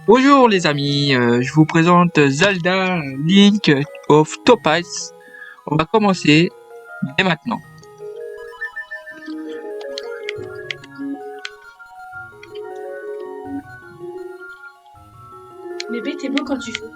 Bonjour les amis, je vous présente Zelda Link of Topaz. On va commencer dès maintenant. Bébé, t'es beau quand tu joues.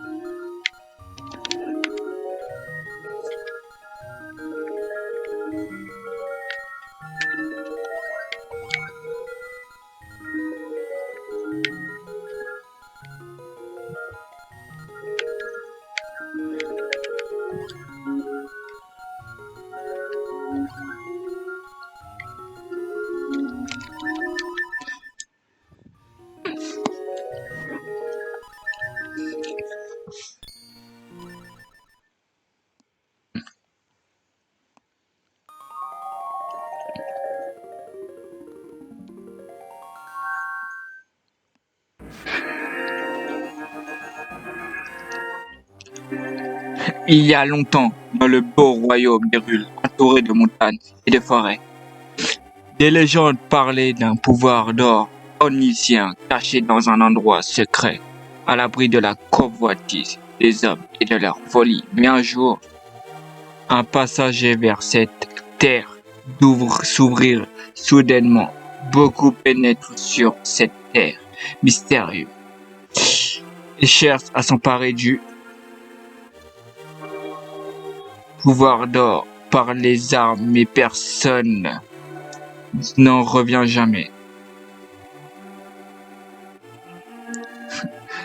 Il y a longtemps, dans le beau royaume d'Hyrule, entouré de montagnes et de forêts, des légendes parlaient d'un pouvoir d'or omniscient caché dans un endroit secret, à l'abri de la convoitise des hommes et de leur folie. Mais un jour, un passager vers cette terre s'ouvrir soudainement. Beaucoup pénètrent sur cette terre mystérieuse et cherchent à s'emparer du pouvoir d'or par les armes, mais personne n'en revient jamais.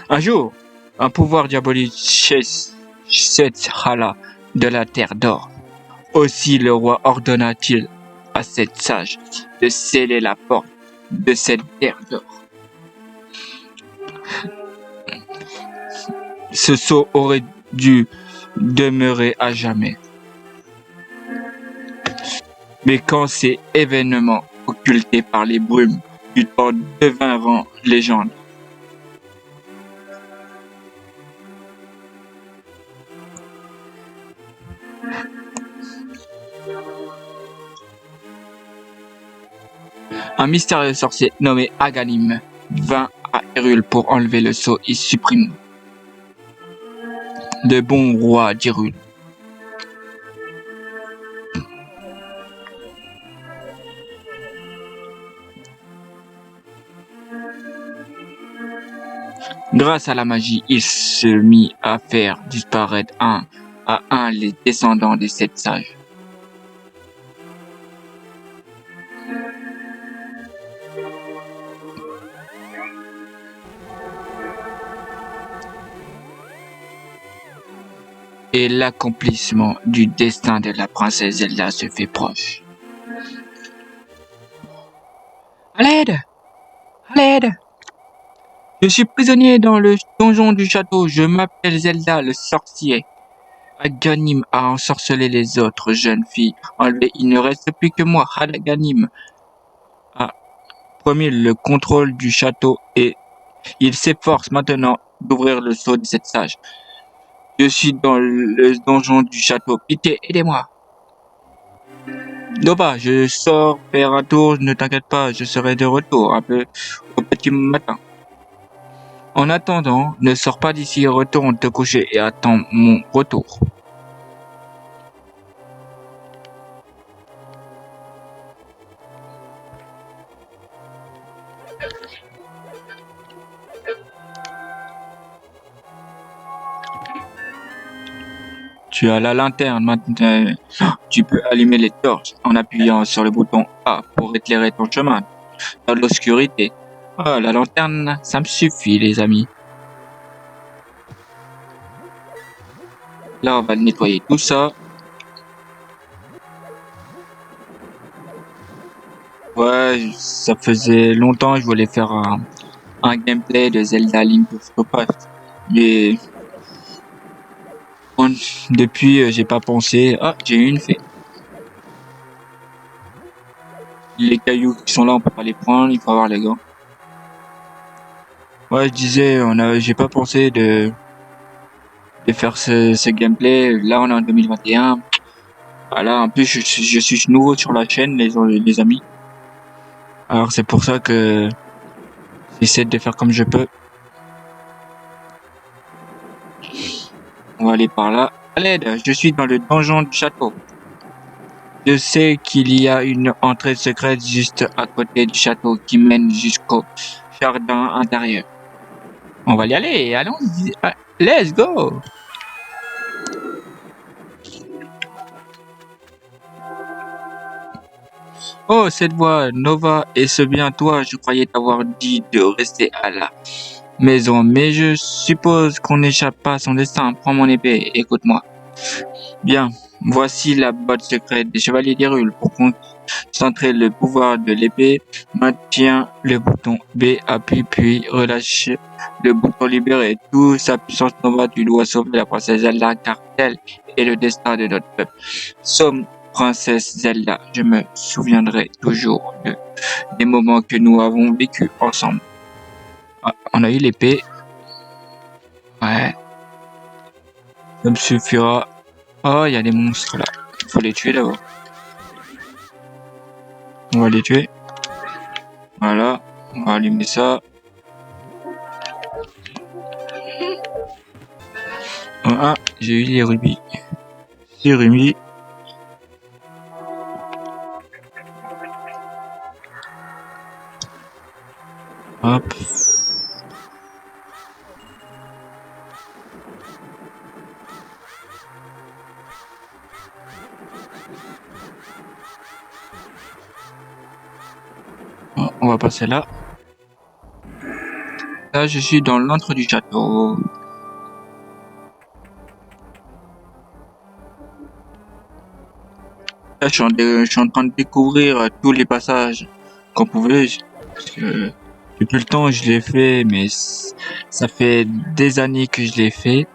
Un jour, un pouvoir diabolique chassera de la terre d'or. Aussi le roi ordonna-t-il à cette sage de sceller la porte de cette terre d'or. Ce sceau aurait dû demeurer à jamais. Mais quand ces événements occultés par les brumes du temps devinrent légende, un mystérieux sorcier nommé Aganim vint à Hyrule pour enlever le sceau et supprimer le bon roi d'Hyrule. Grâce à la magie, il se mit à faire disparaître un à un les descendants des sept sages. Et l'accomplissement du destin de la princesse Zelda se fait proche. À l'aide! À l'aide! Je suis prisonnier dans le donjon du château. Je m'appelle Zelda, le sorcier. Aganim a ensorcelé les autres jeunes filles. Enlevé, il ne reste plus que moi. Aganim a promis le contrôle du château et il s'efforce maintenant d'ouvrir le sceau de cette sage. Je suis dans le donjon du château. Pitié, aidez-moi. Doba, je sors faire un tour. Ne t'inquiète pas, je serai de retour un peu au petit matin. En attendant, ne sors pas d'ici, retourne te coucher et attends mon retour. Tu as la lanterne maintenant. Tu peux allumer les torches en appuyant sur le bouton A pour éclairer ton chemin dans l'obscurité. Ah, la lanterne, ça me suffit, les amis. Là, on va nettoyer tout ça. Ouais, ça faisait longtemps que je voulais faire un gameplay de Zelda Link of Topaz. Mais depuis, j'ai pas pensé. Ah, j'ai une fée. Les cailloux qui sont là, on peut pas les prendre, il faut avoir les gants. Ouais, je disais, j'ai pas pensé de faire ce gameplay. Là, on est en 2021. Voilà, en plus, je suis nouveau sur la chaîne, les amis. Alors, c'est pour ça que j'essaie de faire comme je peux. On va aller par là. À l'aide, je suis dans le donjon du château. Je sais qu'il y a une entrée secrète juste à côté du château qui mène jusqu'au jardin intérieur. On va y aller, allons-y. Let's go! Oh, cette voix, Nova, est-ce bien toi? Je croyais t'avoir dit de rester à la maison, mais je suppose qu'on n'échappe pas à son destin. Prends mon épée, écoute-moi. Bien, voici la boîte secrète des chevaliers d'Hyrule. Pour concentrer le pouvoir de l'épée, maintiens le bouton B, appuie puis relâche le bouton libéré. Toute sa puissance Nova, tu dois sauver la princesse Zelda car tel est le destin de notre peuple. Somme princesse Zelda, je me souviendrai toujours des moments que nous avons vécus ensemble. Ah, on a eu l'épée. Ouais, ça me suffira. Oh, il y a des monstres là. Faut les tuer d'abord. On va les tuer. Voilà. On va allumer ça. Ah, j'ai eu les rubis. 6 rubis. Hop. Oh, on va passer là. Là, je suis dans l'antre du château. Là, je suis en train de découvrir tous les passages qu'on pouvait. Parce que depuis le temps, je l'ai fait, mais ça fait des années que je l'ai fait.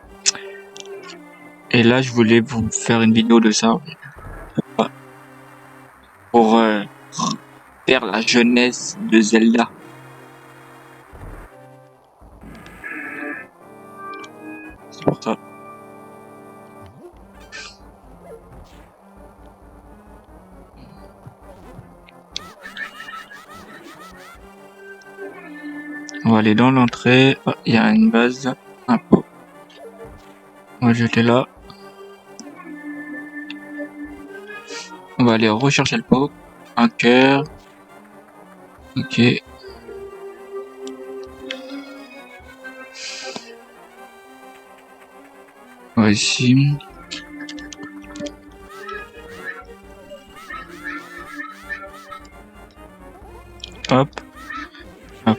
Et là, je voulais vous faire une vidéo de ça. Pour faire la jeunesse de Zelda. C'est pour ça. On va aller dans l'entrée. Oh, il y a une base. Un pot. On va jeter là. On va aller rechercher le pot. Un cœur. Ok. On va ici. Hop. Hop.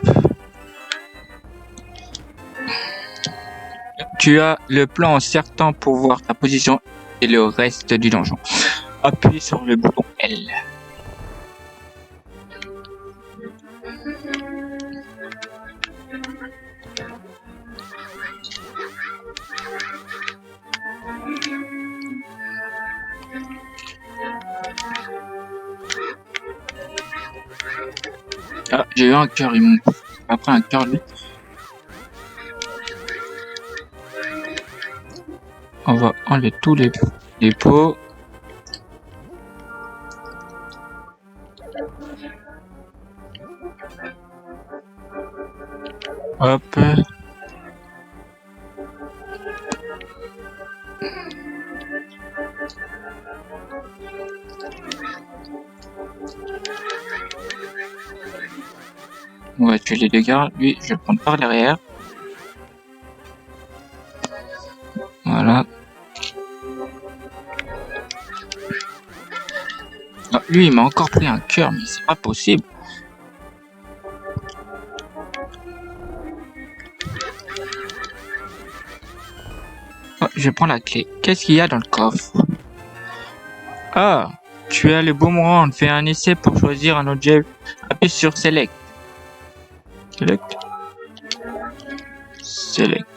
Tu as le plan certain pour voir ta position et le reste du donjon. Appuie sur le bouton L. Ah, j'ai eu un cœur, ils m'ont après un cœur lui. On va enlever tous les pots. Hop. On va tuer les dégâts. Lui, je vais le prendre par derrière. Voilà. Ah, lui, il m'a encore pris un cœur, mais c'est pas possible. Oh, je prends la clé. Qu'est-ce qu'il y a dans le coffre? Ah, tu as le boomerang. Fais un essai pour choisir un objet. Appuie sur Select. Select. Select.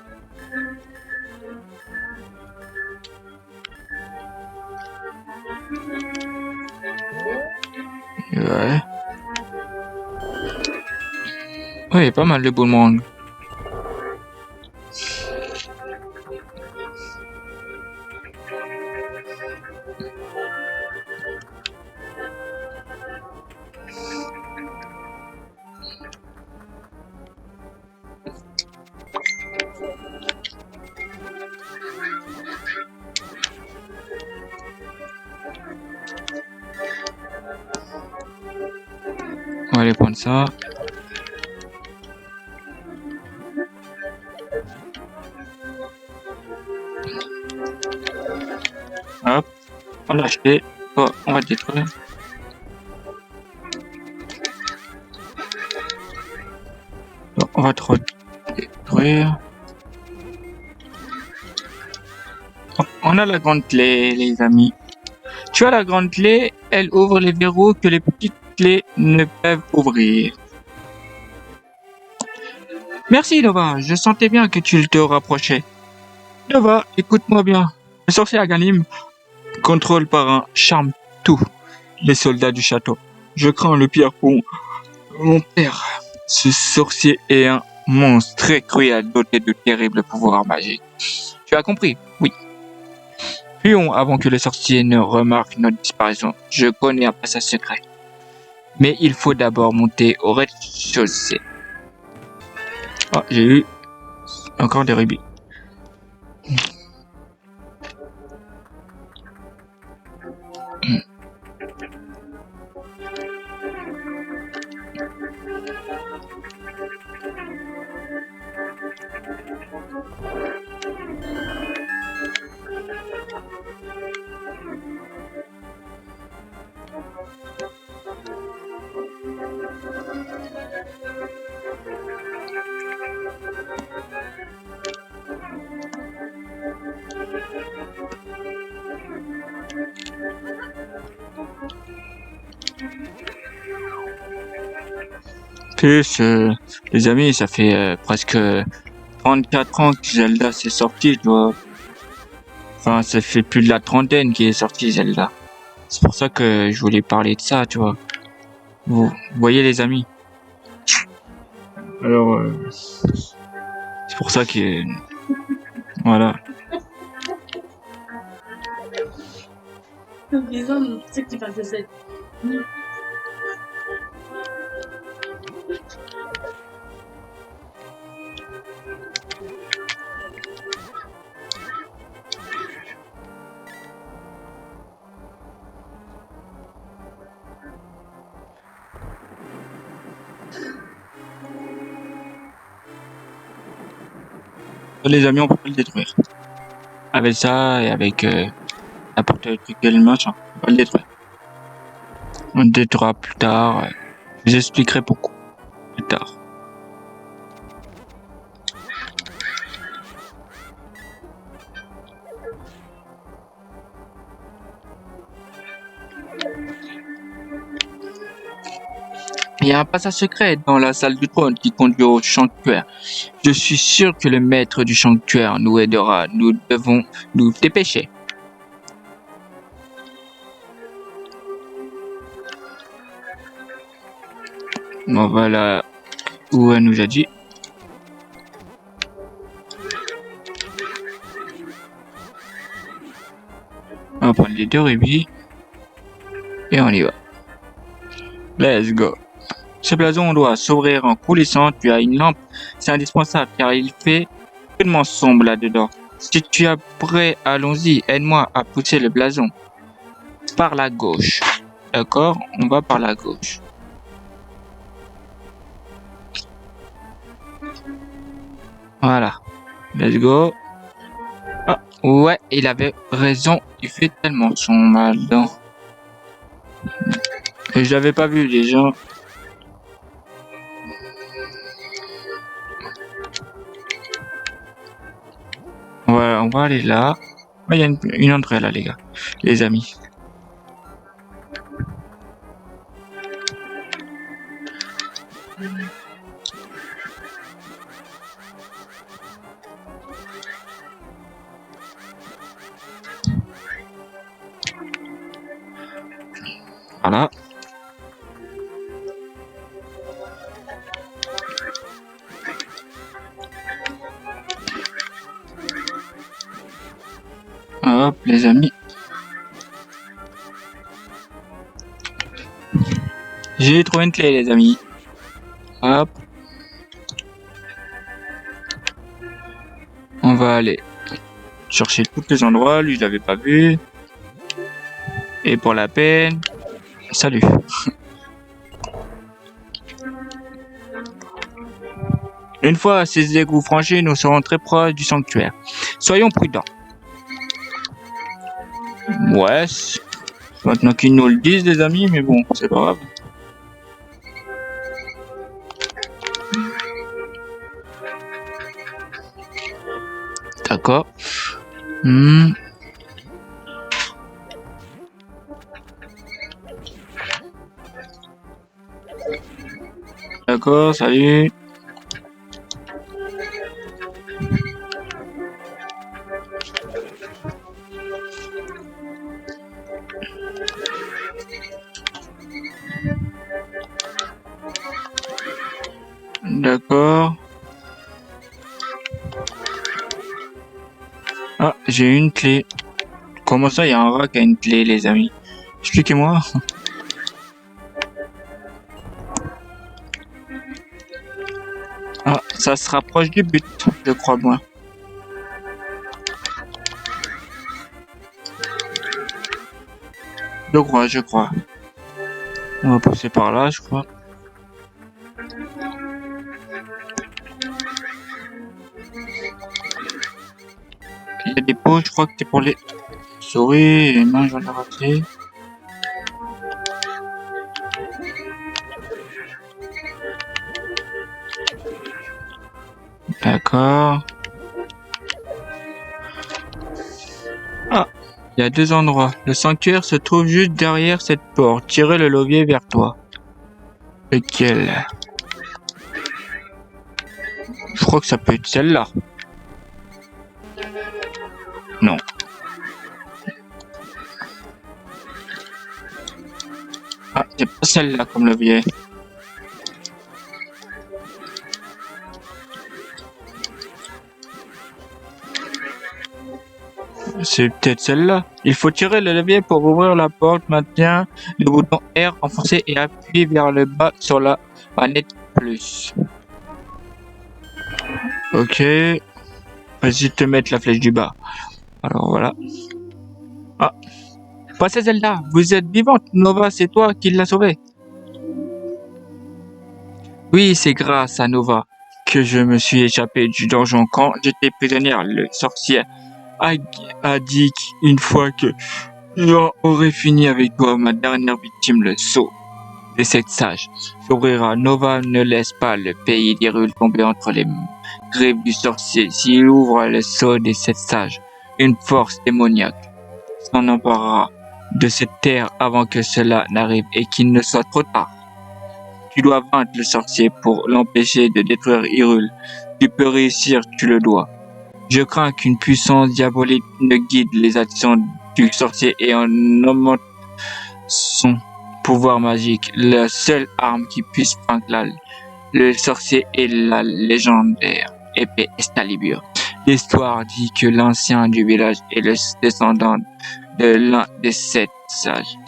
Ouais. Ouais, pas mal le boomerang. aller prendre ça. Hop, on l'a acheté. Oh, on va détruire. Bon, on va trop détruire. Oh, on a la grande clé, les amis. Tu as la grande clé, elle ouvre les verrous que les petites clés ne peuvent ouvrir. Merci Nova, je sentais bien que tu te rapprochais. Nova, écoute-moi bien. Le sorcier Agalim contrôle par un charme tous les soldats du château. Je crains le pire pour mon père. Ce sorcier est un monstre très cruel doté de terribles pouvoirs magiques. Tu as compris? Oui. Fuyons avant que le sorcier ne remarque notre disparition. Je connais un passage secret. Mais il faut d'abord monter au rez-de-chaussée. Oh, j'ai eu encore des rubis. Plus, les amis, ça fait presque 34 ans que Zelda s'est sorti, tu vois. Enfin, ça fait plus de la trentaine qui est sorti Zelda. C'est pour ça que je voulais parler de ça, tu vois. Vous voyez les amis. Alors, c'est pour ça que... Voilà. Les amis, on peut pas le détruire. Avec ça et avec n'importe quel machin, on va le détruire. On le détruira plus tard. Je vous expliquerai pourquoi plus tard. Il y a un passage secret dans la salle du trône qui conduit au sanctuaire. Je suis sûr que le maître du sanctuaire nous aidera. Nous devons nous dépêcher. Bon, voilà où elle nous a dit. On va prendre les 2 rubis. Et on y va. Let's go. Ce blason doit s'ouvrir en coulissant. Tu as une lampe. C'est indispensable car il fait tellement sombre là-dedans. Si tu es prêt, allons-y. Aide-moi à pousser le blason. Par la gauche. D'accord? On va par la gauche. Voilà. Let's go. Ah, ouais, il avait raison. Il fait tellement sombre là-dedans. Et je l'avais pas vu déjà. Voilà, on va aller là. Il y a une entrée là, les gars. Les amis. Voilà. Hop, les amis. J'ai trouvé une clé, les amis. Hop. On va aller chercher tous les endroits. Lui, je l'avais pas vu. Et pour la peine, salut. Une fois ces égouts franchis, nous serons très proches du sanctuaire. Soyons prudents. Ouais, maintenant qu'ils nous le disent, les amis, mais bon, c'est pas grave. D'accord. D'accord, salut. D'accord. Ah, j'ai une clé. Comment ça, il y a un rat qui a une clé, les amis? Expliquez-moi. Ah, ça se rapproche du but, je crois, moi. Je crois. On va passer par là, je crois. Il y a des pots, je crois que c'est pour les souris. Et non, j'en ai raté. D'accord. Ah, il y a deux endroits. Le sanctuaire se trouve juste derrière cette porte. Tirez le levier vers toi. Lequel? Je crois que ça peut être celle-là. Non. Ah, c'est pas celle-là comme levier. C'est peut-être celle-là. Il faut tirer le levier pour ouvrir la porte. Maintiens le bouton R enfoncé et appuie vers le bas sur la manette plus. Ok. Vas-y te mettre la flèche du bas. Alors voilà. Ah. Passez Zelda. Vous êtes vivante. Nova, c'est toi qui l'as sauvée. Oui, c'est grâce à Nova que je me suis échappé du donjon quand j'étais prisonnière. Le sorcier a dit qu'une fois que j'en aurais fini avec toi, ma dernière victime, le sceau des sept sages, s'ouvrira. Nova ne laisse pas le pays d'Hyrule tomber entre les griffes du sorcier. S'il ouvre le sceau des sept sages, une force démoniaque s'en emparera de cette terre avant que cela n'arrive et qu'il ne soit trop tard. Tu dois vaincre le sorcier pour l'empêcher de détruire Hyrule. Tu peux réussir, tu le dois. Je crains qu'une puissance diabolique ne guide les actions du sorcier et en nommant son pouvoir magique, la seule arme qui puisse vaincre le sorcier est la légendaire épée Excalibur. L'histoire dit que l'ancien du village est le descendant de l'un des sept sages.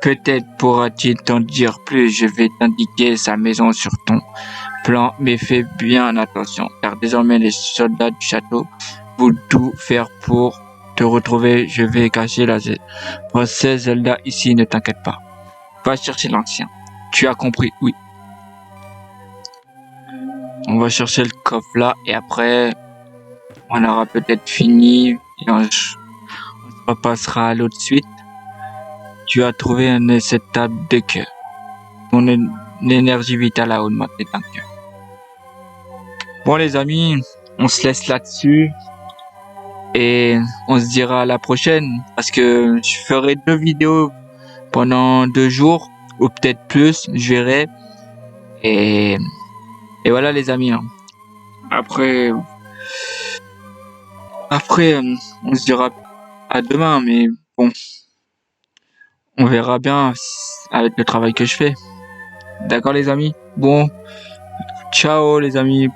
Peut-être pourra-t-il t'en dire plus. Je vais t'indiquer sa maison sur ton plan, mais fais bien attention, car désormais les soldats du château vont tout faire pour te retrouver. Je vais cacher la princesse Zelda ici, ne t'inquiète pas. Va chercher l'ancien. Tu as compris? Oui. On va chercher le coffre là, et après, on aura peut-être fini, et on se repassera à l'autre suite. Tu as trouvé cette table de cœur. Ton énergie vitale a augmenté d'un cœur. Bon les amis, on se laisse là-dessus et on se dira à la prochaine parce que je ferai 2 vidéos pendant 2 jours ou peut-être plus, je verrai. Et, et voilà les amis. Après, on se dira à demain, mais bon, on verra bien avec le travail que je fais. D'accord les amis? Bon, ciao les amis.